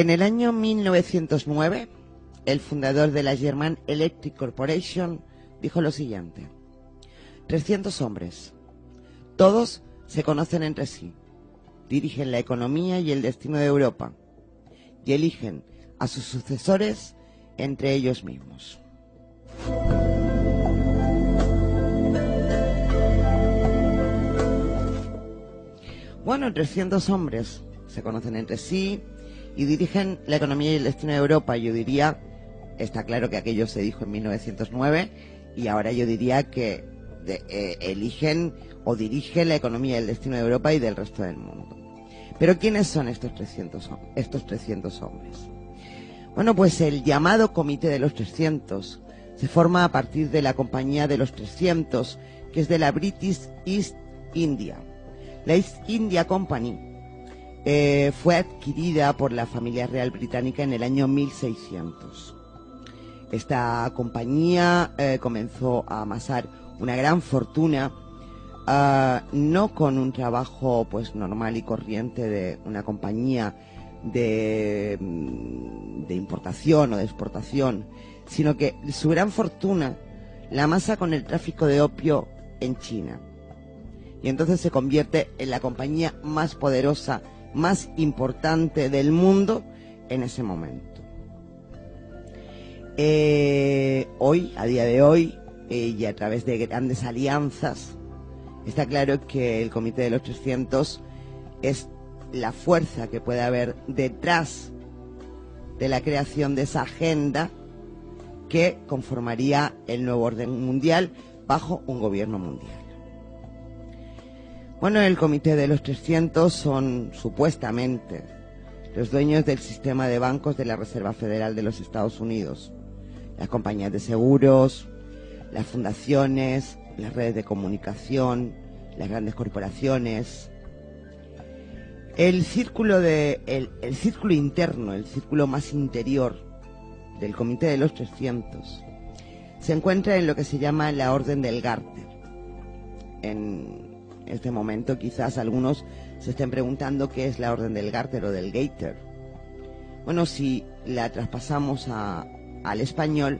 En el año 1909, el fundador de la German Electric Corporation dijo lo siguiente: 300 hombres, todos se conocen entre sí, dirigen la economía y el destino de Europa y eligen a sus sucesores entre ellos mismos. Bueno, 300 hombres se conocen entre sí y dirigen la economía y el destino de Europa. Yo diría, está claro que aquello se dijo en 1909 y ahora yo diría que eligen o dirigen la economía y el destino de Europa y del resto del mundo. Pero ¿quiénes son estos 300 hombres? Bueno, pues el llamado Comité de los 300 se forma a partir de la Compañía de los 300, que es de la British East India. La East India Company fue adquirida por la familia real británica en el año 1600. Esta compañía comenzó a amasar una gran fortuna, no con un trabajo pues normal y corriente de una compañía de importación o de exportación, sino que su gran fortuna la amasa con el tráfico de opio en China. Y entonces se convierte en la compañía más poderosa, más importante del mundo en ese momento. Hoy, a día de hoy, y a través de grandes alianzas, está claro que el Comité de los 300 es la fuerza que puede haber detrás de la creación de esa agenda que conformaría el nuevo orden mundial bajo un gobierno mundial. Bueno, el Comité de los 300 son supuestamente los dueños del sistema de bancos de la Reserva Federal de los Estados Unidos, las compañías de seguros, las fundaciones, las redes de comunicación, las grandes corporaciones. El círculo interno, el círculo más interior del Comité de los 300 se encuentra en lo que se llama la Orden del Garter. En este momento quizás algunos se estén preguntando qué es la Orden del Garter o del Gaiter. Bueno, si la traspasamos al español,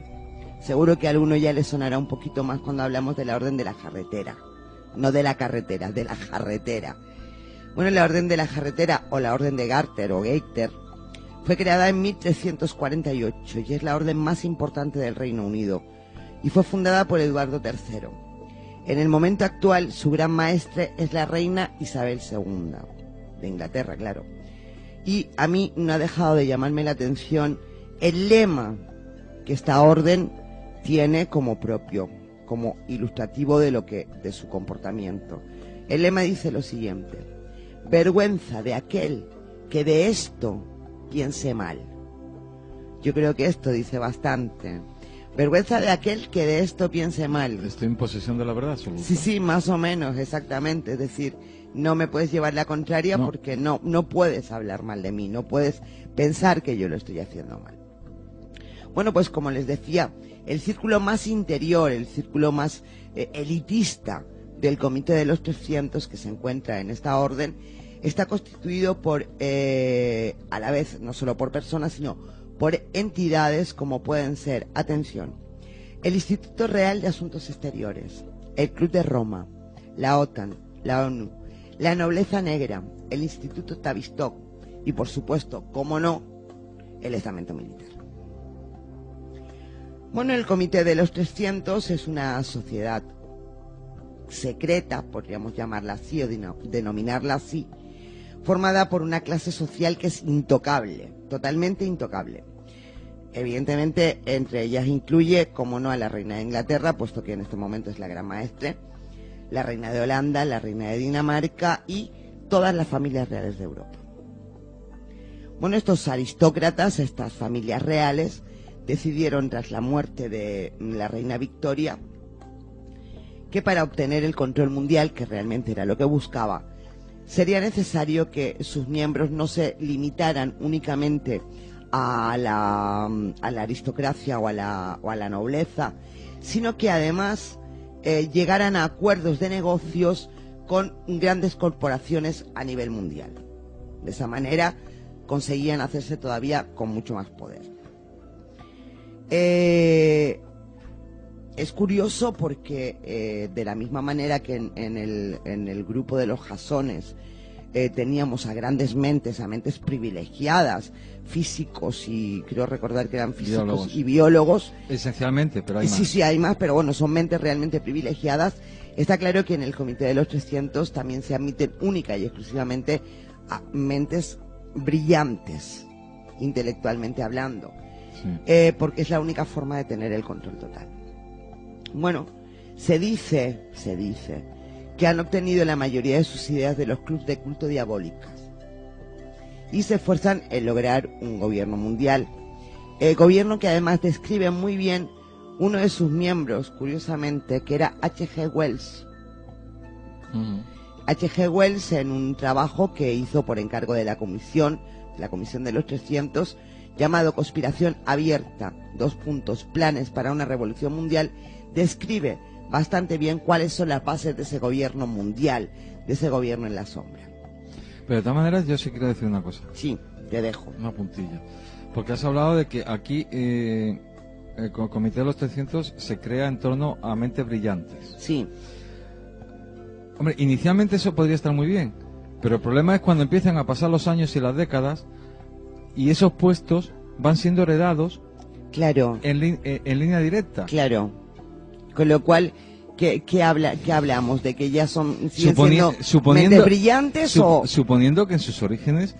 seguro que a alguno ya le sonará un poquito más cuando hablamos de la Orden de la Jarretera. No de la carretera, de la jarretera. Bueno, la Orden de la Jarretera o la Orden de Garter o Gaiter fue creada en 1348 y es la orden más importante del Reino Unido y fue fundada por Eduardo III. En el momento actual, su gran maestre es la reina Isabel II, de Inglaterra, claro. Y a mí no ha dejado de llamarme la atención el lema que esta orden tiene como propio, como ilustrativo de su comportamiento. El lema dice lo siguiente: vergüenza de aquel que de esto piense mal. Yo creo que esto dice bastante. Vergüenza de aquel que de esto piense mal. Estoy en posesión de la verdad, absoluta. Sí, más o menos, exactamente. Es decir, no me puedes llevar la contraria porque no puedes hablar mal de mí, no puedes pensar que yo lo estoy haciendo mal. Bueno, pues como les decía, el círculo más interior, el círculo más elitista del Comité de los 300 que se encuentra en esta orden, está constituido por, a la vez, no solo por personas, sino por entidades como pueden ser, atención, el Instituto Real de Asuntos Exteriores, el Club de Roma, la OTAN, la ONU, la Nobleza Negra, el Instituto Tavistock y, por supuesto, cómo no, el estamento militar. Bueno, el Comité de los 300 es una sociedad secreta, podríamos llamarla así o denominarla así, formada por una clase social que es intocable, totalmente intocable. Evidentemente, entre ellas incluye, como no, a la reina de Inglaterra, puesto que en este momento es la gran maestre, la reina de Holanda, la reina de Dinamarca y todas las familias reales de Europa. Bueno, estos aristócratas, estas familias reales, decidieron tras la muerte de la reina Victoria que para obtener el control mundial, que realmente era lo que buscaba, sería necesario que sus miembros no se limitaran únicamente a la aristocracia o a la nobleza, sino que además llegaran a acuerdos de negocios con grandes corporaciones a nivel mundial. De esa manera conseguían hacerse todavía con mucho más poder. Es curioso porque de la misma manera que en el grupo de los jasones teníamos a grandes mentes, a mentes privilegiadas, físicos y creo recordar que eran físicos y biólogos. Esencialmente, pero hay más. Sí, hay más, pero bueno, son mentes realmente privilegiadas. Está claro que en el Comité de los 300 también se admiten única y exclusivamente a mentes brillantes, intelectualmente hablando, sí. Porque es la única forma de tener el control total. Bueno, se dice que han obtenido la mayoría de sus ideas de los clubes de culto diabólicas y se esfuerzan en lograr un gobierno mundial. Gobierno que además describe muy bien uno de sus miembros, curiosamente, que era H.G. Wells. H.G. Wells, en un trabajo que hizo por encargo de la Comisión de los 300, llamado Conspiración Abierta, planes para una revolución mundial, describe bastante bien cuáles son las bases de ese gobierno mundial, de ese gobierno en la sombra. Pero de todas maneras yo sí quiero decir una cosa. Sí, te dejo. Una puntilla. Porque has hablado de que aquí el Comité de los 300 se crea en torno a mentes brillantes. Sí. Hombre, inicialmente eso podría estar muy bien, pero el problema es cuando empiezan a pasar los años y las décadas y esos puestos van siendo heredados, claro, en línea directa. Claro. Con lo cual, ¿qué hablamos? ¿De que ya siguen siendo mentes brillantes suponiendo que en sus orígenes,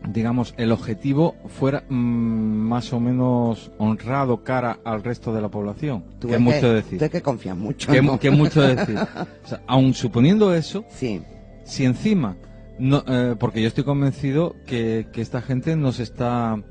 digamos, el objetivo fuera más o menos honrado cara al resto de la población? Que es mucho decir. Tú es que confías mucho, ¿no? Que es mucho decir. O sea, aun suponiendo eso, sí. Si encima, no, porque yo estoy convencido que esta gente nos está,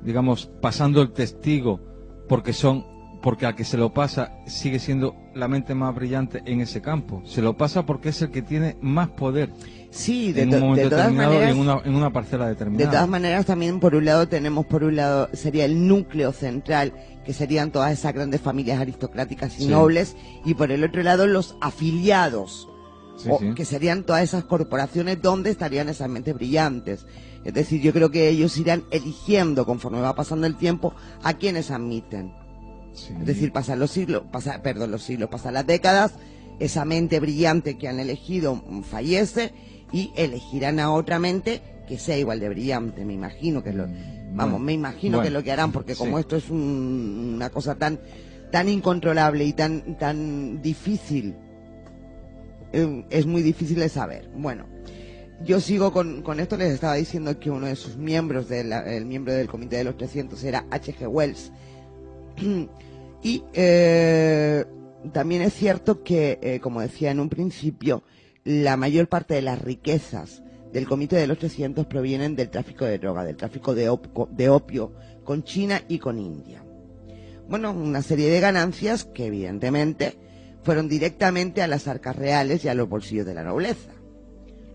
digamos, pasando el testigo porque al que se lo pasa sigue siendo la mente más brillante en ese campo. Se lo pasa porque es el que tiene más poder. Sí, en un momento determinado maneras, y en una parcela determinada. De todas maneras, también por un lado sería el núcleo central, que serían todas esas grandes familias aristocráticas y sí. nobles, y por el otro lado los afiliados, sí. que serían todas esas corporaciones donde estarían esas mentes brillantes. Es decir, yo creo que ellos irán eligiendo conforme va pasando el tiempo a quienes admiten. Sí. Es decir, pasan las décadas, esa mente brillante que han elegido fallece y elegirán a otra mente que sea igual de brillante. Me imagino que que es lo que harán, porque como esto es una cosa tan incontrolable y tan difícil, es muy difícil de saber. Bueno, yo sigo con esto. Les estaba diciendo que uno de sus miembros, el miembro del Comité de los 300, era H.G. Wells. Y también es cierto que, como decía en un principio, la mayor parte de las riquezas del Comité de los 300 provienen del tráfico de droga, del tráfico de opio con China y con India. Bueno, una serie de ganancias que evidentemente fueron directamente a las arcas reales y a los bolsillos de la nobleza,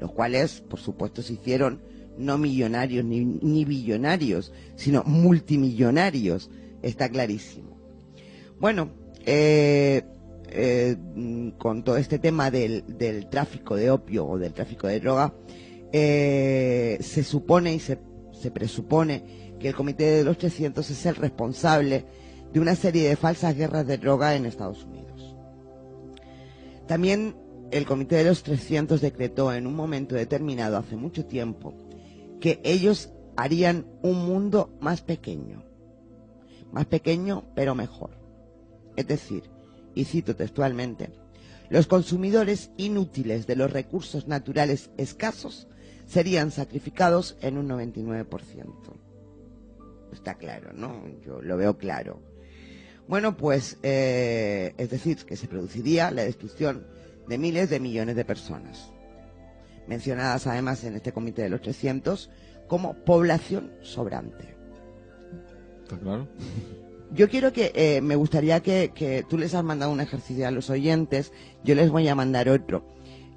los cuales, por supuesto, se hicieron no millonarios ni billonarios, sino multimillonarios, está clarísimo. Bueno, con todo este tema del tráfico de opio o del tráfico de droga, se supone y se presupone que el Comité de los 300 es el responsable de una serie de falsas guerras de droga en Estados Unidos. También el Comité de los 300 decretó en un momento determinado, hace mucho tiempo, que ellos harían un mundo más pequeño pero mejor. Es decir, y cito textualmente, los consumidores inútiles de los recursos naturales escasos serían sacrificados en un 99%. Está claro, ¿no? Yo lo veo claro. Bueno, pues, es decir, que se produciría la destrucción de miles de millones de personas, mencionadas además en este Comité de los 300 como población sobrante. ¿Está claro? Yo quiero que, me gustaría que tú les has mandado un ejercicio a los oyentes, yo les voy a mandar otro.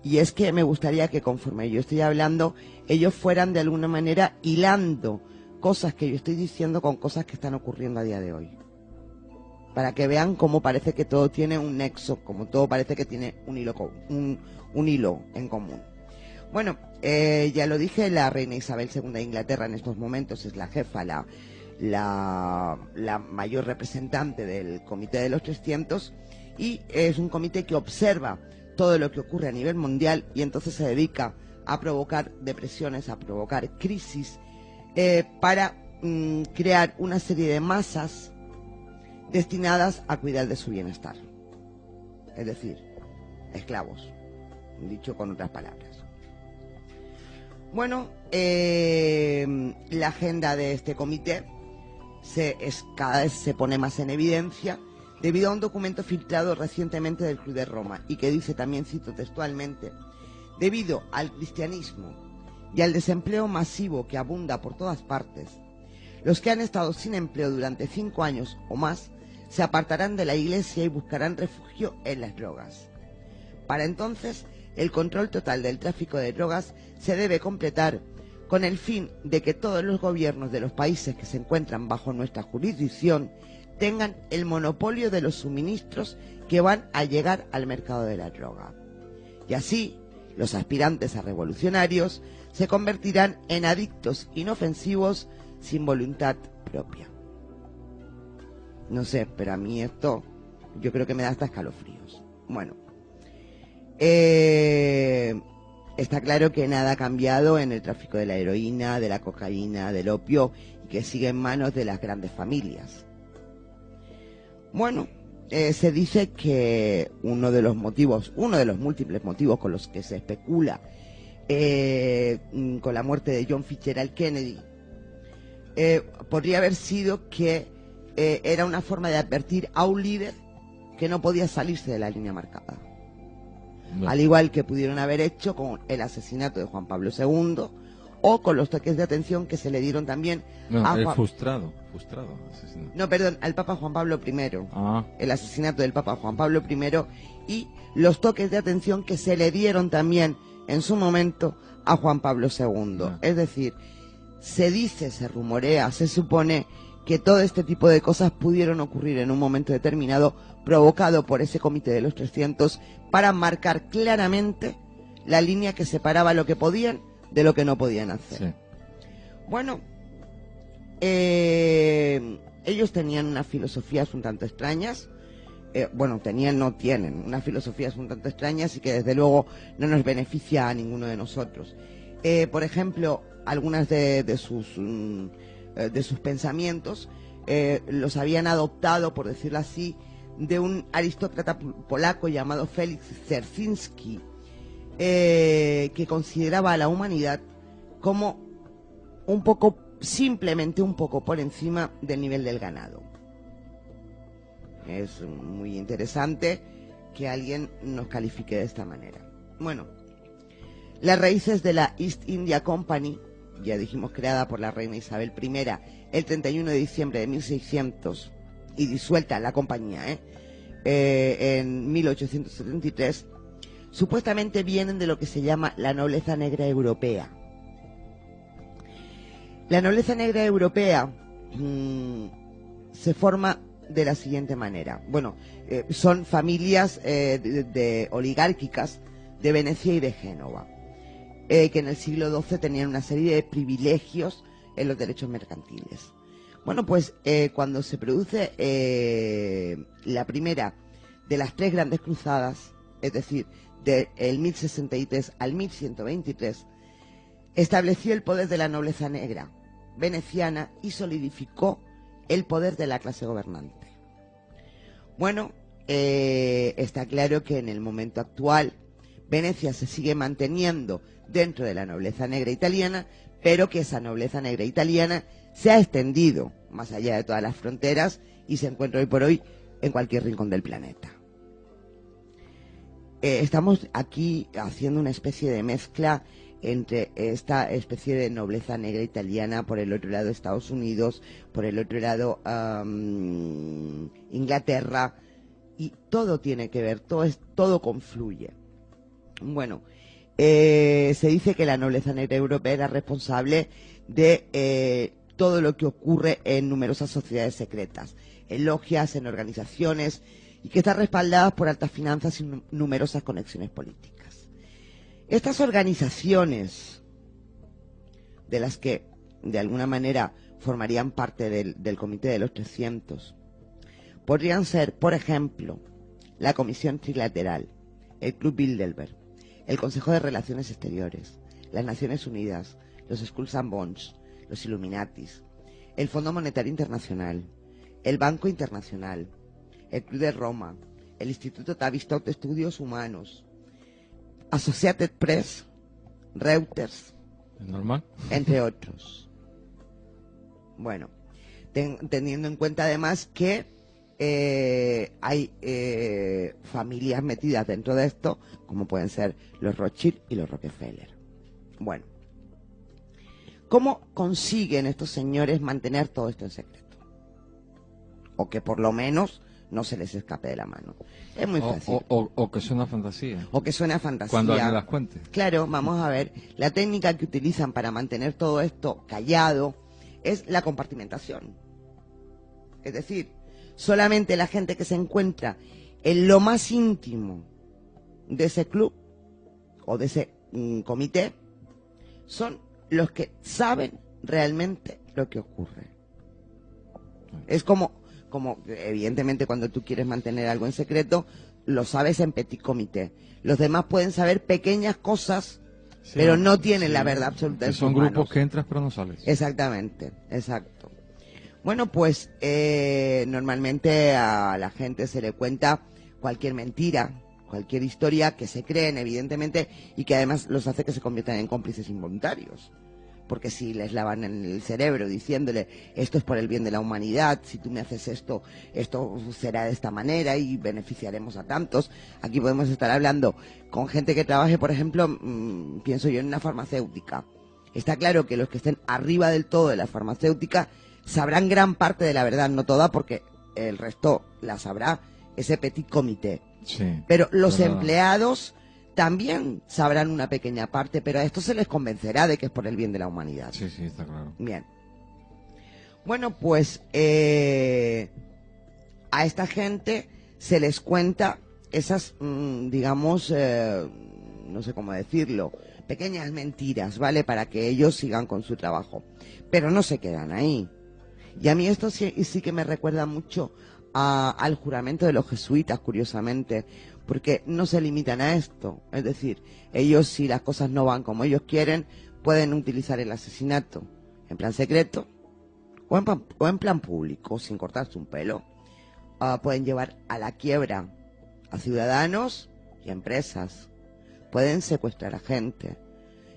Y es que me gustaría que conforme yo estoy hablando, ellos fueran de alguna manera hilando cosas que yo estoy diciendo con cosas que están ocurriendo a día de hoy. Para que vean cómo parece que todo tiene un nexo, como todo parece que tiene un hilo en común. Bueno, ya lo dije, la reina Isabel II de Inglaterra en estos momentos es la jefa, la mayor representante del Comité de los 300, y es un comité que observa todo lo que ocurre a nivel mundial y entonces se dedica a provocar depresiones, a provocar crisis, para crear una serie de masas destinadas a cuidar de su bienestar. Es decir, esclavos, dicho con otras palabras. Bueno, la agenda de este comité cada vez se pone más en evidencia debido a un documento filtrado recientemente del Club de Roma y que dice, también cito textualmente: debido al cristianismo y al desempleo masivo que abunda por todas partes, los que han estado sin empleo durante 5 años o más se apartarán de la iglesia y buscarán refugio en las drogas. Para entonces, el control total del tráfico de drogas se debe completar con el fin de que todos los gobiernos de los países que se encuentran bajo nuestra jurisdicción tengan el monopolio de los suministros que van a llegar al mercado de la droga. Y así, los aspirantes a revolucionarios se convertirán en adictos inofensivos sin voluntad propia. No sé, pero a mí esto yo creo que me da hasta escalofríos. Bueno, está claro que nada ha cambiado en el tráfico de la heroína, de la cocaína, del opio, y que sigue en manos de las grandes familias. Bueno, se dice que uno de los múltiples motivos con los que se especula con la muerte de John Fitzgerald Kennedy podría haber sido que era una forma de advertir a un líder que no podía salirse de la línea marcada. No. Al igual que pudieron haber hecho con el asesinato de Juan Pablo II o con los toques de atención que se le dieron también al Papa Juan Pablo I. El asesinato del Papa Juan Pablo I y los toques de atención que se le dieron también en su momento a Juan Pablo II. Es decir, se dice, se rumorea, se supone que todo este tipo de cosas pudieron ocurrir en un momento determinado, provocado por ese comité de los 300, para marcar claramente la línea que separaba lo que podían de lo que no podían hacer. Sí. Bueno, ellos tenían unas filosofías un tanto extrañas, no tienen unas filosofías un tanto extrañas y que desde luego no nos beneficia a ninguno de nosotros. Por ejemplo, algunas de sus pensamientos los habían adoptado, por decirlo así, de un aristócrata polaco llamado Félix Dzerzhinsky, que consideraba a la humanidad como simplemente un poco por encima del nivel del ganado. Es muy interesante que alguien nos califique de esta manera. Bueno, las raíces de la East India Company, ya dijimos, creada por la reina Isabel I el 31 de diciembre de 1600 y disuelta la compañía en 1873, supuestamente vienen de lo que se llama la nobleza negra europea. La nobleza negra europea se forma de la siguiente manera. Bueno, son familias oligárquicas de Venecia y de Génova, que en el siglo XII tenían una serie de privilegios en los derechos mercantiles. Bueno, pues cuando se produce la primera de las 3 grandes cruzadas, es decir, del 1063 al 1123, estableció el poder de la nobleza negra veneciana y solidificó el poder de la clase gobernante. Bueno, está claro que en el momento actual Venecia se sigue manteniendo dentro de la nobleza negra italiana, pero que esa nobleza negra italiana se ha extendido más allá de todas las fronteras y se encuentra hoy por hoy en cualquier rincón del planeta. Estamos aquí haciendo una especie de mezcla entre esta especie de nobleza negra italiana, por el otro lado Estados Unidos, por el otro lado Inglaterra, y todo tiene que ver, todo confluye. Bueno, se dice que la nobleza negra europea era responsable de todo lo que ocurre en numerosas sociedades secretas, en logias, en organizaciones, y que están respaldadas por altas finanzas y numerosas conexiones políticas. Estas organizaciones, de las que de alguna manera formarían parte del Comité de los 300, podrían ser, por ejemplo, la Comisión Trilateral, el Club Bilderberg, el Consejo de Relaciones Exteriores, las Naciones Unidas, los Skulls and Bones, los Illuminatis, el Fondo Monetario Internacional, el Banco Internacional, el Club de Roma, el Instituto Tavistock de Estudios Humanos, Associated Press, Reuters, ¿Es normal? entre otros. Bueno, teniendo en cuenta además que hay familias metidas dentro de esto, como pueden ser los Rothschild y los Rockefeller. Bueno, ¿cómo consiguen estos señores mantener todo esto en secreto? O que por lo menos no se les escape de la mano. Es muy fácil. O que suena fantasía. O que suena fantasía. Cuando alguien las cuente. Claro, vamos a ver. La técnica que utilizan para mantener todo esto callado es la compartimentación. Es decir, solamente la gente que se encuentra en lo más íntimo de ese club o de ese comité son los que saben realmente lo que ocurre. Es como evidentemente cuando tú quieres mantener algo en secreto, lo sabes en petit comité. Los demás pueden saber pequeñas cosas, sí, pero no tienen la verdad absoluta en sus manos. Son grupos que entras pero no sales. Exactamente, exacto. Bueno, pues normalmente a la gente se le cuenta cualquier mentira, cualquier historia que se creen, evidentemente, y que además los hace que se conviertan en cómplices involuntarios. Porque si les lavan en el cerebro diciéndole esto es por el bien de la humanidad, si tú me haces esto, esto será de esta manera y beneficiaremos a tantos. Aquí podemos estar hablando con gente que trabaje, por ejemplo, pienso yo en una farmacéutica. Está claro que los que estén arriba del todo de la farmacéutica sabrán gran parte de la verdad, no toda, porque el resto la sabrá ese petit comité. Sí, pero los empleados también sabrán una pequeña parte, pero a esto se les convencerá de que es por el bien de la humanidad. Sí, sí, está claro. Bien. Bueno, pues a esta gente se les cuenta esas, digamos, no sé cómo decirlo, pequeñas mentiras, ¿vale? Para que ellos sigan con su trabajo. Pero no se quedan ahí. Y a mí esto sí que me recuerda mucho al juramento de los jesuitas, curiosamente, porque no se limitan a esto. Es decir, ellos, si las cosas no van como ellos quieren, pueden utilizar el asesinato en plan secreto o en plan público, sin cortarse un pelo. Pueden llevar a la quiebra a ciudadanos y a empresas. Pueden secuestrar a gente.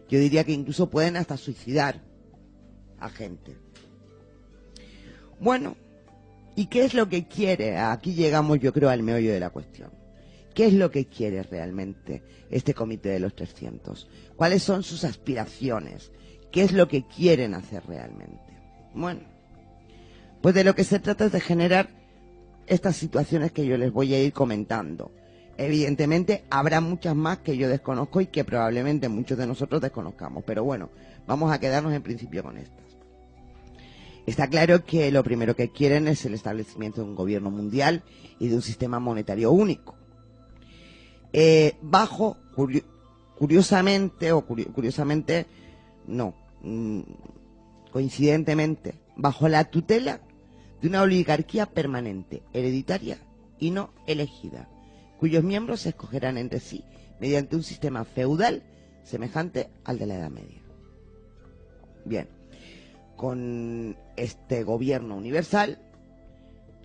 Yo diría que incluso pueden hasta suicidar a gente. Bueno, ¿y qué es lo que quiere? Aquí llegamos, yo creo, al meollo de la cuestión. ¿Qué es lo que quiere realmente este comité de los 300? ¿Cuáles son sus aspiraciones? ¿Qué es lo que quieren hacer realmente? Bueno, pues de lo que se trata es de generar estas situaciones que yo les voy a ir comentando. Evidentemente habrá muchas más que yo desconozco y que probablemente muchos de nosotros desconozcamos, pero bueno, vamos a quedarnos en principio con estas. Está claro que lo primero que quieren es el establecimiento de un gobierno mundial y de un sistema monetario único. Coincidentemente, bajo la tutela de una oligarquía permanente, hereditaria y no elegida, cuyos miembros se escogerán entre sí mediante un sistema feudal semejante al de la Edad Media. Bien, con este gobierno universal,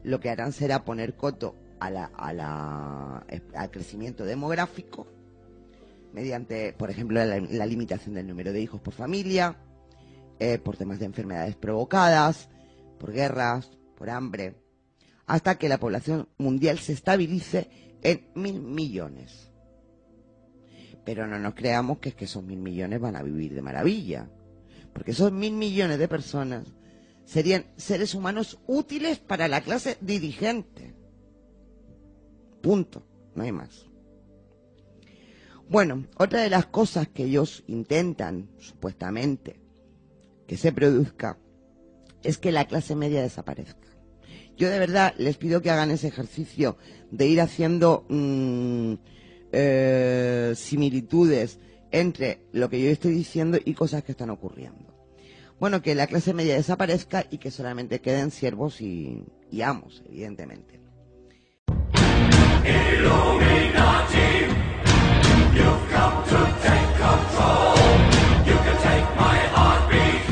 lo que harán será poner coto al crecimiento demográfico mediante, por ejemplo, la limitación del número de hijos por familia, por temas de enfermedades provocadas, por guerras, por hambre, hasta que la población mundial se estabilice en 1.000 millones. Pero no nos creamos que es que esos 1.000 millones van a vivir de maravilla, porque esos 1.000 millones de personas serían seres humanos útiles para la clase dirigente. Punto, no hay más. Bueno, otra de las cosas que ellos intentan, supuestamente, que se produzca, es que la clase media desaparezca. Yo de verdad les pido que hagan ese ejercicio de ir haciendo similitudes entre lo que yo estoy diciendo y cosas que están ocurriendo. Bueno, que la clase media desaparezca y que solamente queden siervos y amos, evidentemente. Illuminati, you've come to take control. You can take my heartbeat,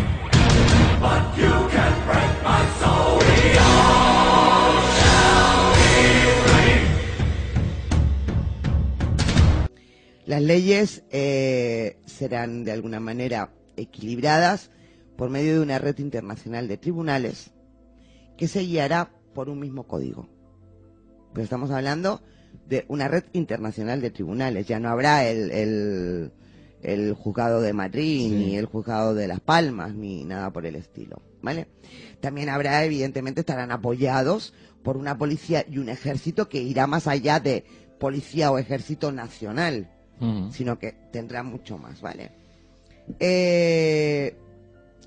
but you can break my soul. We all shall be free. Las leyes serán de alguna manera equilibradas por medio de una red internacional de tribunales que se guiará por un mismo código. Pero estamos hablando de una red internacional de tribunales. Ya no habrá el juzgado de Madrid, sí, ni el juzgado de Las Palmas, ni nada por el estilo, ¿vale? También habrá, evidentemente, estarán apoyados por una policía y un ejército que irá más allá de policía o ejército nacional, sino que tendrá mucho más, ¿vale?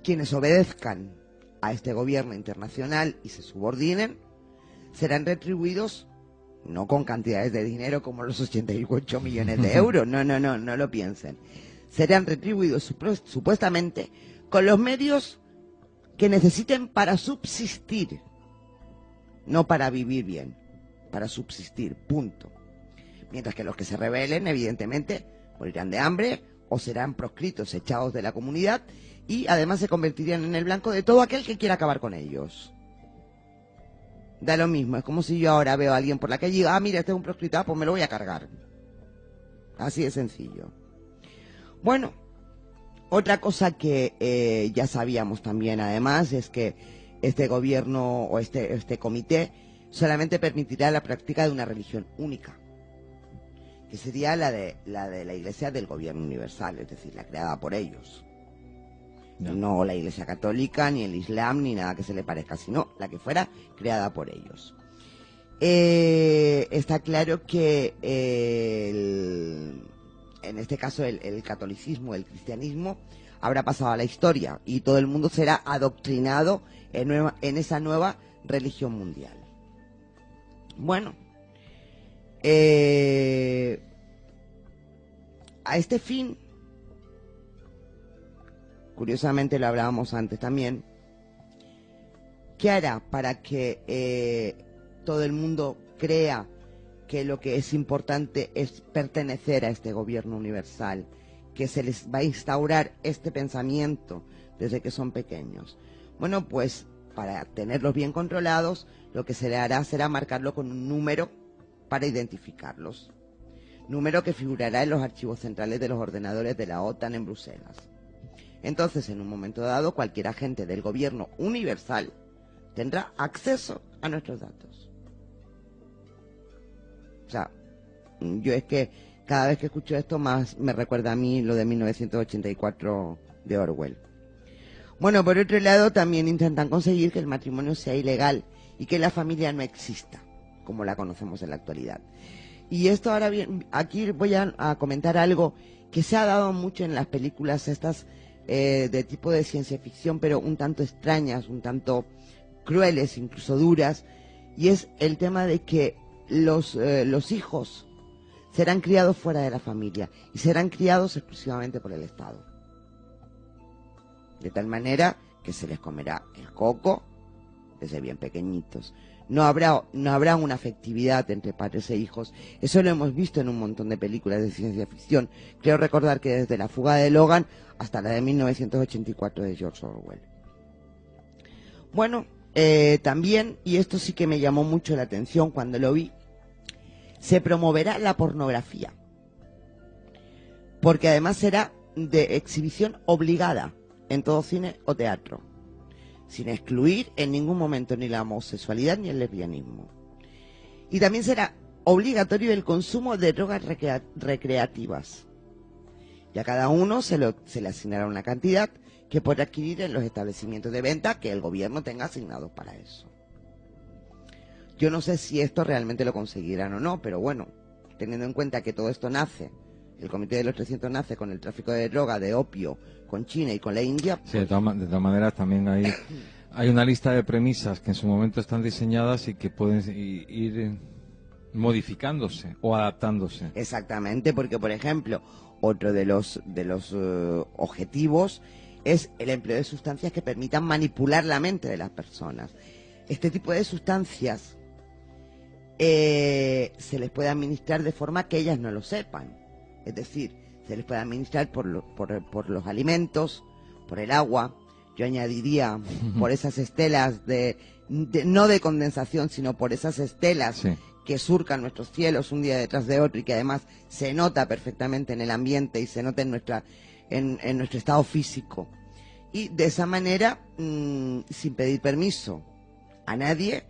Quienes obedezcan a este gobierno internacional y se subordinen serán retribuidos no con cantidades de dinero como los 88 millones de euros, no lo piensen. Serán retribuidos supuestamente con los medios que necesiten para subsistir, no para vivir bien, para subsistir, punto. Mientras que los que se rebelen, evidentemente, morirán de hambre o serán proscritos, echados de la comunidad, y además se convertirían en el blanco de todo aquel que quiera acabar con ellos. Da lo mismo, es como si yo ahora veo a alguien por la calle y digo, mira, este es un proscrito, pues me lo voy a cargar. Así de sencillo. Bueno, otra cosa que ya sabíamos también además es que este gobierno o este comité solamente permitirá la práctica de una religión única, que sería la de la Iglesia del Gobierno Universal, es decir, la creada por ellos. No la Iglesia Católica, ni el Islam, ni nada que se le parezca, sino la que fuera creada por ellos. Está claro que en este caso el catolicismo, el cristianismo, habrá pasado a la historia y todo el mundo será adoctrinado en esa nueva religión mundial. Bueno, a este fin, curiosamente lo hablábamos antes también, ¿qué hará para que todo el mundo crea que lo que es importante es pertenecer a este gobierno universal, que se les va a instaurar este pensamiento desde que son pequeños? Bueno, pues para tenerlos bien controlados, lo que se le hará será marcarlo con un número para identificarlos. Número que figurará en los archivos centrales de los ordenadores de la OTAN en Bruselas. Entonces, en un momento dado, cualquier agente del gobierno universal tendrá acceso a nuestros datos. O sea, yo es que cada vez que escucho esto más me recuerda a mí lo de 1984 de Orwell. Bueno, por otro lado, también intentan conseguir que el matrimonio sea ilegal y que la familia no exista, como la conocemos en la actualidad. Y esto ahora bien, aquí voy a comentar algo que se ha dado mucho en las películas estas de tipo de ciencia ficción, pero un tanto extrañas, un tanto crueles, incluso duras, y es el tema de que los hijos serán criados fuera de la familia y serán criados exclusivamente por el Estado. De tal manera que se les comerá el coco desde bien pequeñitos. No habrá una afectividad entre padres e hijos. Eso lo hemos visto en un montón de películas de ciencia ficción. Creo recordar que desde La fuga de Logan hasta la de 1984 de George Orwell. Bueno, también, y esto sí que me llamó mucho la atención cuando lo vi, se promoverá la pornografía. Porque además será de exhibición obligada en todo cine o teatro, sin excluir en ningún momento ni la homosexualidad ni el lesbianismo. Y también será obligatorio el consumo de drogas recreativas. Y a cada uno se le asignará una cantidad que podrá adquirir en los establecimientos de venta que el gobierno tenga asignados para eso. Yo no sé si esto realmente lo conseguirán o no, pero bueno, teniendo en cuenta que todo esto nace, el Comité de los 300 nace con el tráfico de droga, de opio, con China y con la India. Pues... Sí, de todas maneras también hay una lista de premisas que en su momento están diseñadas y que pueden ir modificándose o adaptándose. Exactamente, porque por ejemplo, otro de los objetivos es el empleo de sustancias que permitan manipular la mente de las personas. Este tipo de sustancias se les puede administrar de forma que ellas no lo sepan. Es decir, se les puede administrar por los alimentos, por el agua. Yo añadiría por esas estelas no de condensación, sino por esas estelas Sí. que surcan nuestros cielos un día detrás de otro y que además se nota perfectamente en el ambiente y se nota en nuestro estado físico. Y de esa manera, sin pedir permiso a nadie,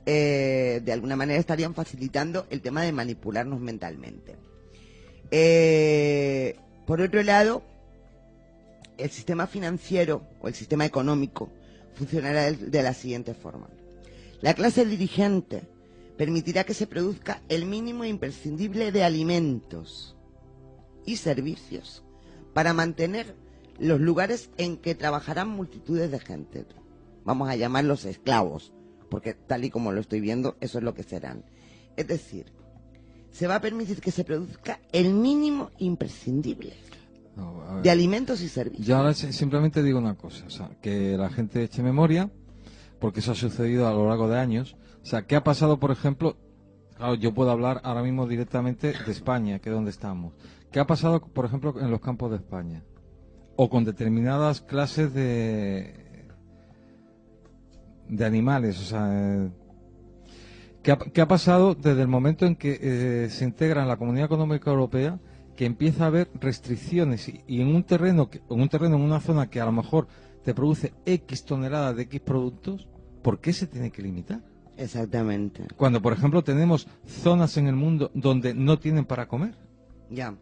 de alguna manera estarían facilitando el tema de manipularnos mentalmente. Por otro lado, el sistema financiero o el sistema económico funcionará de la siguiente forma. La clase dirigente permitirá que se produzca el mínimo imprescindible de alimentos y servicios para mantener los lugares en que trabajarán multitudes de gente. Vamos a llamarlos esclavos, porque tal y como lo estoy viendo, eso es lo que serán. Es decir, se va a permitir que se produzca el mínimo imprescindible No, a ver. de alimentos y servicios. Yo ahora simplemente digo una cosa, o sea, que la gente eche memoria, porque eso ha sucedido a lo largo de años. O sea, ¿qué ha pasado, por ejemplo? Claro, yo puedo hablar ahora mismo directamente de España, que es donde estamos. ¿Qué ha pasado, por ejemplo, en los campos de España? O con determinadas clases de animales, o sea... ¿Qué ha pasado desde el momento en que se integra en la Comunidad Económica Europea, que empieza a haber restricciones y en un terreno, en una zona que a lo mejor te produce X toneladas de X productos, ¿por qué se tiene que limitar? Exactamente. Cuando, por ejemplo, tenemos zonas en el mundo donde no tienen para comer. Ya.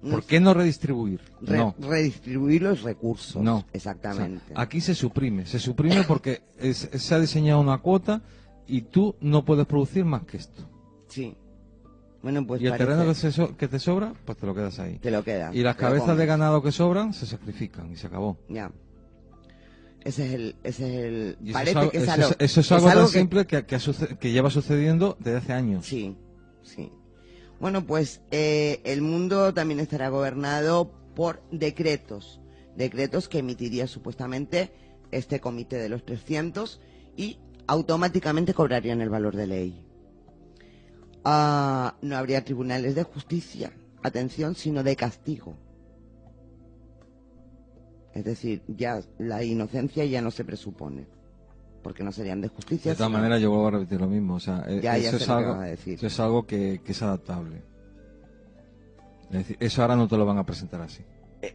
¿Por qué no redistribuir? No. Redistribuir los recursos. No. Exactamente. O sea, aquí se suprime porque se ha diseñado una cuota y tú no puedes producir más que esto. Sí. Bueno, pues Y el parece- terreno que te sobra, pues te lo quedas ahí. te lo quedas. Y las te lo cabezas de comes. ganado que sobran se sacrifican y se acabó. Ya. Ese es el Y parece que es eso algo, eso es algo tan que- simple que lleva sucediendo desde hace años. Sí, sí. Bueno, pues el mundo también estará gobernado por decretos que emitiría supuestamente este comité de los 300 y automáticamente cobrarían el valor de ley. No habría tribunales de justicia, atención, sino de castigo. Es decir, ya la inocencia ya no se presupone, porque no serían de justicia. De todas sino- maneras, yo vuelvo a repetir lo mismo. O sea, Ya eso, sé es lo que algo, vas a decir. eso es algo que es adaptable. Es decir, eso ahora no te lo van a presentar así.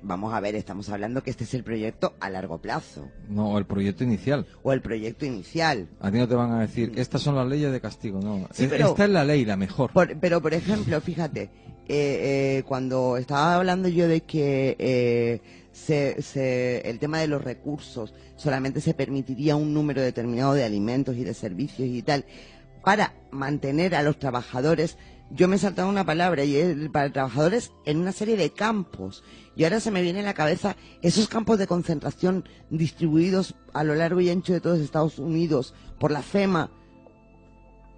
Vamos a ver, estamos hablando que este es el proyecto a largo plazo, No, el proyecto inicial. o el proyecto inicial. A ti no te van a decir, estas son las leyes de castigo. No, Sí, pero- esta es la ley, la mejor. Pero, por ejemplo, fíjate, cuando estaba hablando yo de que el tema de los recursos solamente se permitiría un número determinado de alimentos y de servicios y tal, para mantener a los trabajadores, yo me he saltado una palabra y es para trabajadores en una serie de campos. Y ahora se me viene a la cabeza esos campos de concentración distribuidos a lo largo y ancho de todos Estados Unidos por la FEMA,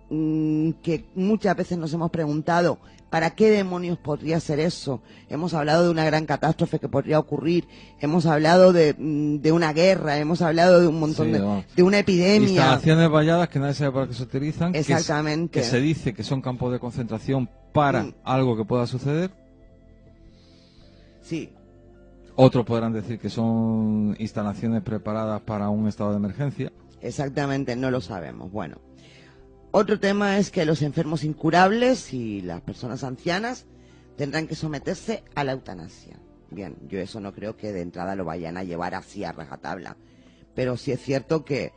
que muchas veces nos hemos preguntado ¿para qué demonios podría ser eso? Hemos hablado de una gran catástrofe que podría ocurrir, hemos hablado de una guerra, hemos hablado de un montón Sí, de vamos. una epidemia. Instalaciones valladas que nadie sabe para qué se utilizan. Exactamente. Que se dice que son campos de concentración para algo que pueda suceder. Sí, Otros podrán decir que son instalaciones preparadas para un estado de emergencia. exactamente, no lo sabemos. Bueno, otro tema es que los enfermos incurables y las personas ancianas tendrán que someterse a la eutanasia. Bien, yo eso no creo que de entrada lo vayan a llevar así a rajatabla, pero sí es cierto que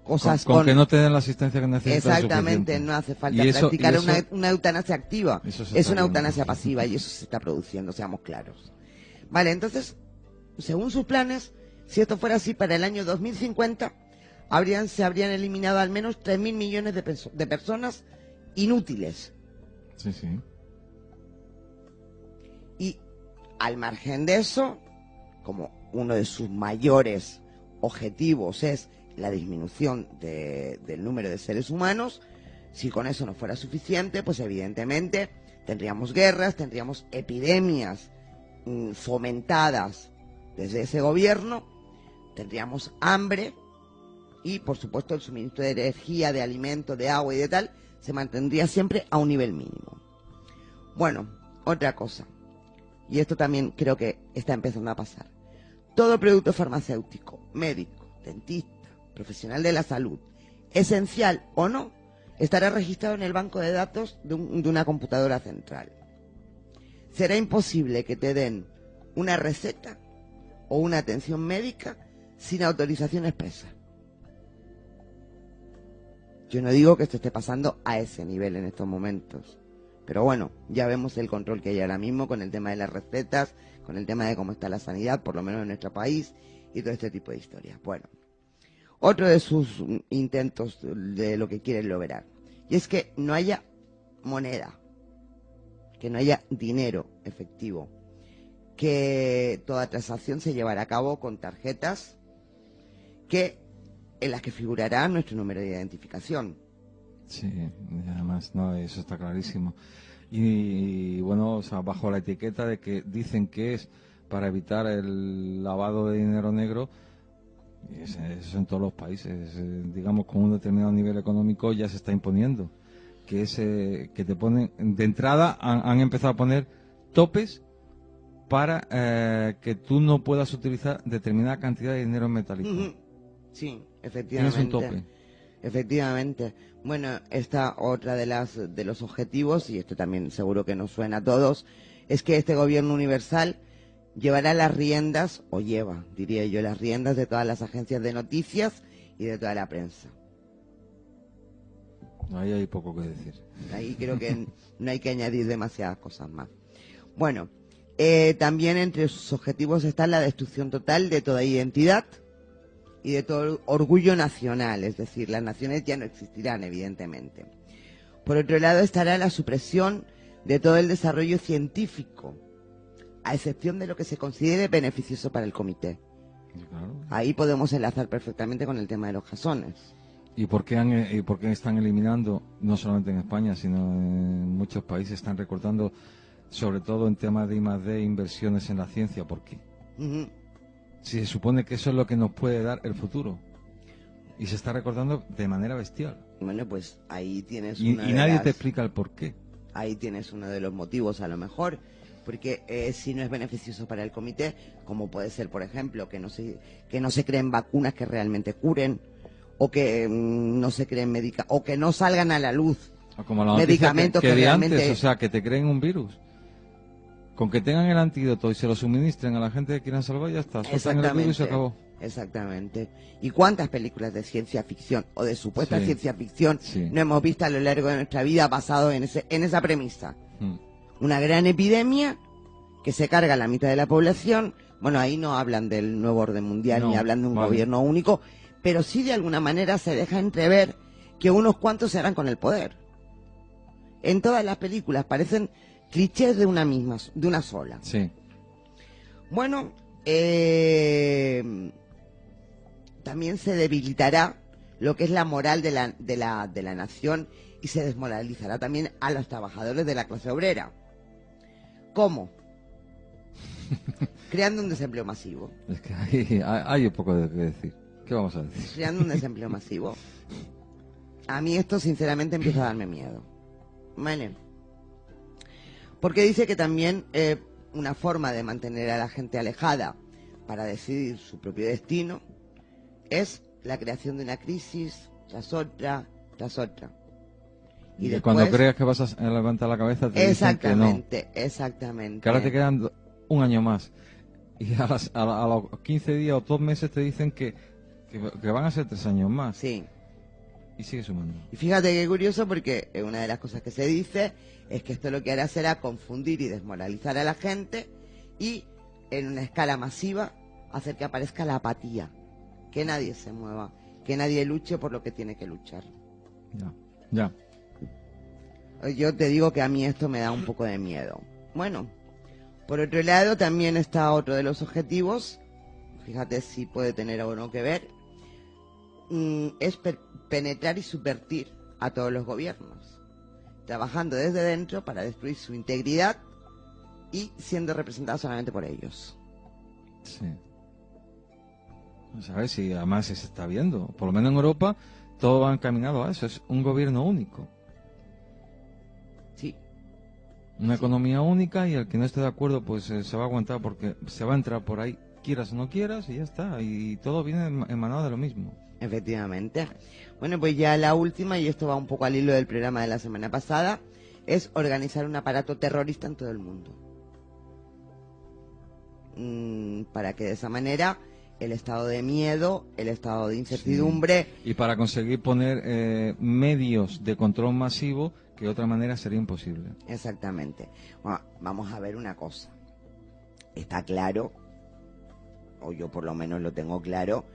cosas Con que no te den la asistencia que necesitas. es Exactamente, suficiente. no hace falta Y eso- practicar y eso- una eutanasia activa. Eso se Es está una viendo. eutanasia pasiva y eso se está produciendo, seamos claros. Vale, entonces, según sus planes, si esto fuera así, para el año 2050 se habrían eliminado al menos 3.000 millones de personas inútiles. Sí, sí. Y al margen de eso, como uno de sus mayores objetivos es la disminución del número de seres humanos, si con eso no fuera suficiente, pues evidentemente Tendríamos guerras, tendríamos epidemias fomentadas desde ese gobierno, tendríamos hambre y, por supuesto, el suministro de energía, de alimentos, de agua y de tal, se mantendría siempre a un nivel mínimo. Bueno, otra cosa, y esto también creo que está empezando a pasar. Todo producto farmacéutico, médico, dentista, profesional de la salud, esencial o no, estará registrado en el banco de datos de una computadora central. Será imposible que te den una receta o una atención médica sin autorización expresa. Yo no digo que esto esté pasando a ese nivel en estos momentos, pero bueno, ya vemos el control que hay ahora mismo con el tema de las recetas, con el tema de cómo está la sanidad, por lo menos en nuestro país, y todo este tipo de historias. Bueno, otro de sus intentos de lo que quiere lograr, y es que no haya moneda, que no haya dinero efectivo, que toda transacción se llevará a cabo con tarjetas en las que figurará nuestro número de identificación. Sí, además, no, eso está clarísimo. Y bueno, o sea, bajo la etiqueta de que dicen que es para evitar el lavado de dinero negro, eso en todos los países, digamos, con un determinado nivel económico ya se está imponiendo. Que que te ponen, de entrada han empezado a poner topes para que tú no puedas utilizar determinada cantidad de dinero en metálico. Sí, efectivamente. Tienes un tope. Efectivamente. Bueno, esta otra de los objetivos, y esto también seguro que nos suena a todos, es que este gobierno universal llevará las riendas, o lleva, diría yo, las riendas de todas las agencias de noticias y de toda la prensa. Ahí hay poco que decir. Ahí creo que no hay que añadir demasiadas cosas más. Bueno, también entre sus objetivos está la destrucción total de toda identidad y de todo orgullo nacional, es decir, las naciones ya no existirán, evidentemente. Por otro lado estará la supresión de todo el desarrollo científico, a excepción de lo que se considere beneficioso para el comité. Claro. Ahí podemos enlazar perfectamente con el tema de los jasones. ¿Y por qué están eliminando, no solamente en España, sino en muchos países, están recortando, sobre todo en temas de I+D, inversiones en la ciencia? ¿Por qué? Si se supone que eso es lo que nos puede dar el futuro. Y se está recortando de manera bestial. Bueno, pues ahí tienes y nadie te explica el por qué. Ahí tienes uno de los motivos, a lo mejor. Porque si no es beneficioso para el comité, como puede ser, por ejemplo, que no se creen vacunas que realmente curen, o que no se creen o que no salgan a la luz como la medicamentos que realmente... antes, o sea, que te creen un virus. Con que tengan el antídoto y se lo suministren a la gente que quieran salvar, ya está. Sueltan el virus y se acabó. Exactamente. ¿Y cuántas películas de ciencia ficción o de supuesta ciencia ficción sí. no hemos visto a lo largo de nuestra vida basado en esa premisa? Una gran epidemia que se carga a la mitad de la población. Bueno, ahí no hablan del nuevo orden mundial ni hablan de un gobierno único, pero sí de alguna manera se deja entrever que unos cuantos se harán con el poder. En todas las películas parecen clichés de una sola. Sí. Bueno, también se debilitará lo que es la moral de la nación y se desmoralizará también a los trabajadores de la clase obrera. ¿Cómo? Creando un desempleo masivo. Es que hay un poco de que decir. ¿Qué vamos a decir? Creando un desempleo masivo. A mí esto sinceramente empieza a darme miedo. ¿Vale? Porque dice que también una forma de mantener a la gente alejada para decidir su propio destino es la creación de una crisis tras otra, tras otra. Y después, cuando creas que vas a levantar la cabeza te dicen que no. Exactamente. Que ahora te quedan un año más. Y a los 15 días o 2 meses te dicen que van a ser 3 años más. Sí. Y sigue sumando. Y fíjate qué curioso, porque una de las cosas que se dice es que esto lo que hará será confundir y desmoralizar a la gente y en una escala masiva hacer que aparezca la apatía, que nadie se mueva, que nadie luche por lo que tiene que luchar. Ya. Yo te digo que a mí esto me da un poco de miedo. Bueno, por otro lado también está otro de los objetivos, fíjate si puede tener o no que ver, es penetrar y subvertir a todos los gobiernos. trabajando desde dentro para destruir su integridad y siendo representados solamente por ellos. Sí. Vamos a ver si además se está viendo. Por lo menos en Europa todo va encaminado a eso. Es un gobierno único. Sí. Una economía única, y el que no esté de acuerdo pues se va a aguantar porque se va a entrar por ahí, quieras o no quieras, y ya está. Y todo viene emanado de lo mismo. Efectivamente. Bueno, pues ya la última, y esto va un poco al hilo del programa de la semana pasada, es organizar un aparato terrorista en todo el mundo. Para que de esa manera el estado de miedo, el estado de incertidumbre... Sí. Y para conseguir poner medios de control masivo que de otra manera sería imposible. Exactamente. Bueno, vamos a ver una cosa. Está claro, o yo por lo menos lo tengo claro,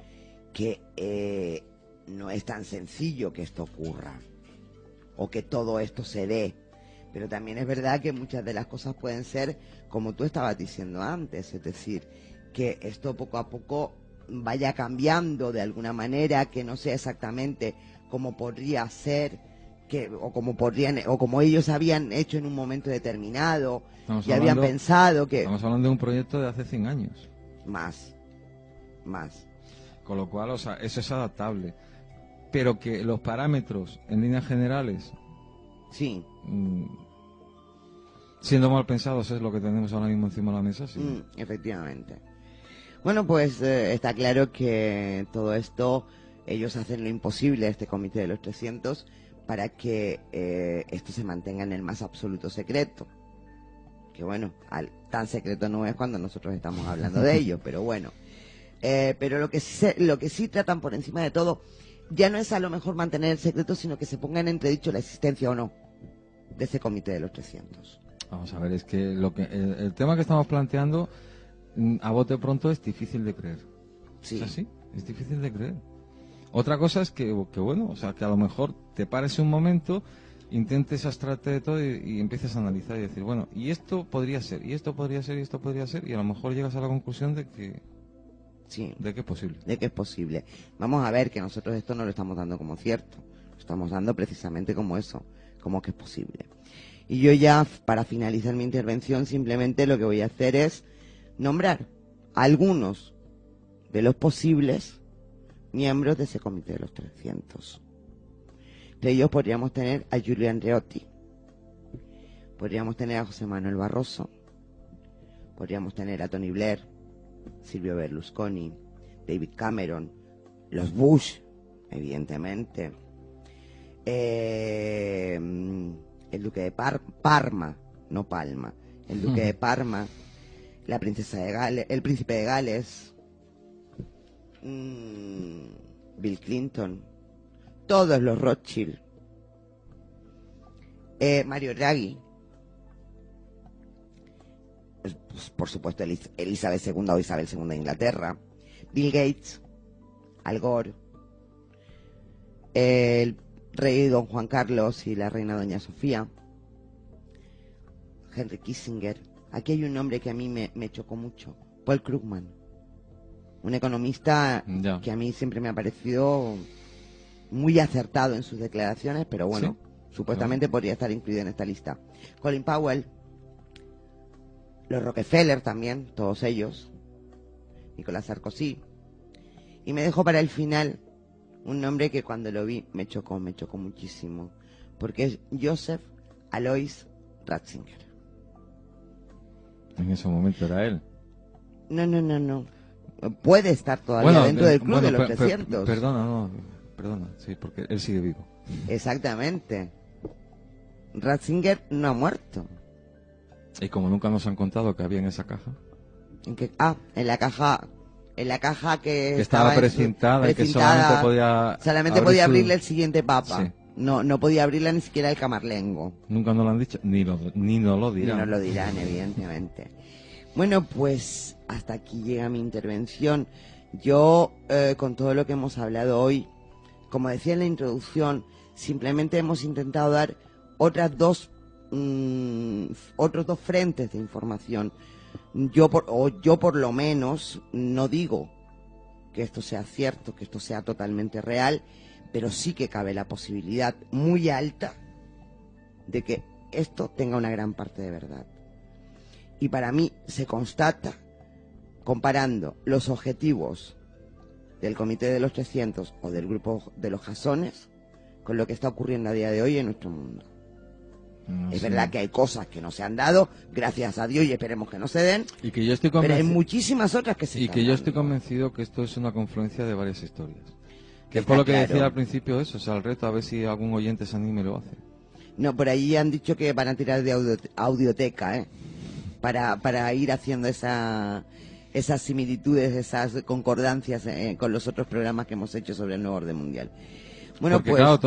que no es tan sencillo que esto ocurra, o que todo esto se dé. Pero también es verdad que muchas de las cosas pueden ser, como tú estabas diciendo antes, es decir, que esto poco a poco vaya cambiando de alguna manera, que no sea exactamente como podría ser, o como ellos habían hecho en un momento determinado, y habían pensado que... Estamos hablando de un proyecto de hace 100 años. Más. Con lo cual, o sea, eso es adaptable. Pero que los parámetros, en líneas generales... Sí. Siendo mal pensados es lo que tenemos ahora mismo encima de la mesa, sí. Efectivamente. Bueno, pues está claro que todo esto, ellos hacen lo imposible, este comité de los 300, para que esto se mantenga en el más absoluto secreto. Que bueno, tan secreto no es cuando nosotros estamos hablando de ello, pero bueno. Pero lo que sí tratan por encima de todo, ya no es a lo mejor mantener el secreto, sino que se ponga en entredicho la existencia o no de ese comité de los 300. Vamos a ver, es que el tema que estamos planteando a bote pronto es difícil de creer. Sí. ¿Es así? Es difícil de creer. Otra cosa es que bueno, o sea, que a lo mejor te pares un momento, intentes abstraerte de todo y empieces a analizar y decir, bueno, y esto podría ser, y esto podría ser, y esto podría ser, y a lo mejor llegas a la conclusión de que... Sí. De que es posible. De que es posible. Vamos a ver que nosotros esto no lo estamos dando como cierto. Lo estamos dando precisamente como eso, como que es posible. Y yo ya, para finalizar mi intervención, simplemente lo que voy a hacer es nombrar a algunos de los posibles miembros de ese comité de los 300. Entre ellos podríamos tener a Giulio Andreotti, podríamos tener a José Manuel Barroso, podríamos tener a Tony Blair, Silvio Berlusconi, David Cameron, los Bush, evidentemente, el duque de Parma, no Palma, el duque de Parma, la princesa de Gales, el príncipe de Gales, Bill Clinton, todos los Rothschild, Mario Draghi, pues, por supuesto Elizabeth II o Isabel II de Inglaterra, Bill Gates, Al Gore, el rey don Juan Carlos y la reina doña Sofía, Henry Kissinger. Aquí hay un nombre que a mí me chocó mucho, Paul Krugman, un economista que a mí siempre me ha parecido muy acertado en sus declaraciones, pero bueno, ¿sí? Supuestamente podría estar incluido en esta lista. Colin Powell, los Rockefeller también, todos ellos, Nicolás Sarkozy, y me dejó para el final un nombre que cuando lo vi me chocó muchísimo, porque es Joseph Alois Ratzinger. En ese momento era él. No. Puede estar todavía dentro del club de los 300. Perdona, sí, porque él sigue vivo. Exactamente. Ratzinger no ha muerto. Y como nunca nos han contado que había en esa caja. ¿En qué? En la caja que estaba precintada y que solamente podía abrirle el siguiente papa. Sí. No podía abrirla ni siquiera el camarlengo. Nunca nos lo han dicho, ni nos lo dirán. Ni nos lo dirán, evidentemente. Bueno, pues hasta aquí llega mi intervención. Yo, con todo lo que hemos hablado hoy, como decía en la introducción, simplemente hemos intentado dar otros dos frentes de información. Yo por lo menos no digo que esto sea cierto, que esto sea totalmente real, pero sí que cabe la posibilidad muy alta de que esto tenga una gran parte de verdad. Y para mí se constata comparando los objetivos del Comité de los 300 o del grupo de los jasones con lo que está ocurriendo a día de hoy en nuestro mundo. Es verdad que hay cosas que no se han dado, gracias a Dios, y esperemos que no se den, y que yo estoy pero hay muchísimas otras que se y están que yo dando. estoy convencido que esto es una confluencia de varias historias. Que es Está por lo que claro. decía al principio eso, o sea, el reto, a ver si algún oyente se anime y lo hace. No, por ahí han dicho que van a tirar de audioteca, para ir haciendo esas similitudes, esas concordancias con los otros programas que hemos hecho sobre el nuevo orden mundial. Bueno, porque pues claro,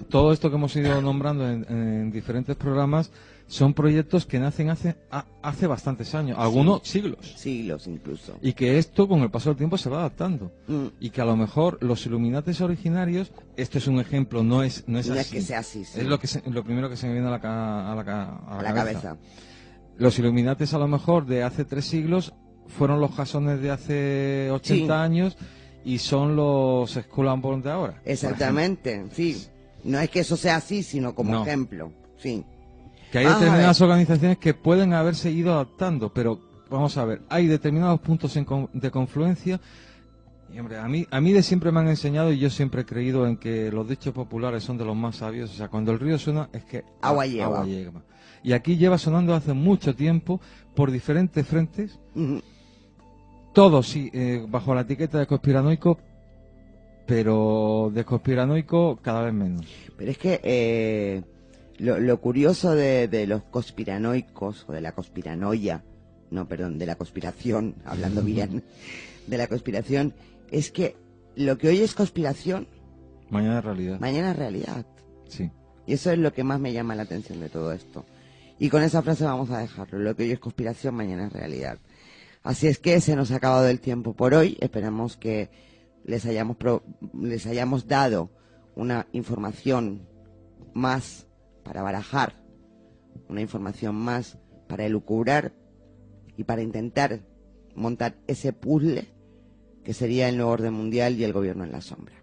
todo esto que hemos ido nombrando en diferentes programas son proyectos que nacen hace bastantes años, algunos siglos incluso. y que esto con el paso del tiempo se va adaptando y que a lo mejor los Illuminates originarios, esto es un ejemplo, no es así. No es que sea así, sí. Es lo primero que se me viene a la cabeza. cabeza. Los Illuminates a lo mejor de hace 3 siglos fueron los jasones de hace 80 años y son los Skull and Bones de ahora. Exactamente, sí. No es que eso sea así, sino como ejemplo, sí. Que hay determinadas organizaciones que pueden haberse ido adaptando, pero vamos a ver, hay determinados puntos de confluencia. Y hombre, a mí de siempre me han enseñado y yo siempre he creído en que los dichos populares son de los más sabios. O sea, cuando el río suena es que agua lleva. Agua lleva. Y aquí lleva sonando hace mucho tiempo por diferentes frentes. Todos sí, bajo la etiqueta de conspiranoico, pero de conspiranoico cada vez menos. Pero es que lo curioso de los conspiranoicos, o de la conspiranoia, no, perdón, de la conspiración, hablando bien, de la conspiración, es que lo que hoy es conspiración, mañana es realidad. Mañana es realidad. Sí. Y eso es lo que más me llama la atención de todo esto. Y con esa frase vamos a dejarlo. Lo que hoy es conspiración, mañana es realidad. Así es que se nos ha acabado el tiempo por hoy. Esperamos que les hayamos dado una información más para barajar, una información más para elucubrar y para intentar montar ese puzzle que sería el nuevo orden mundial y el gobierno en la sombra.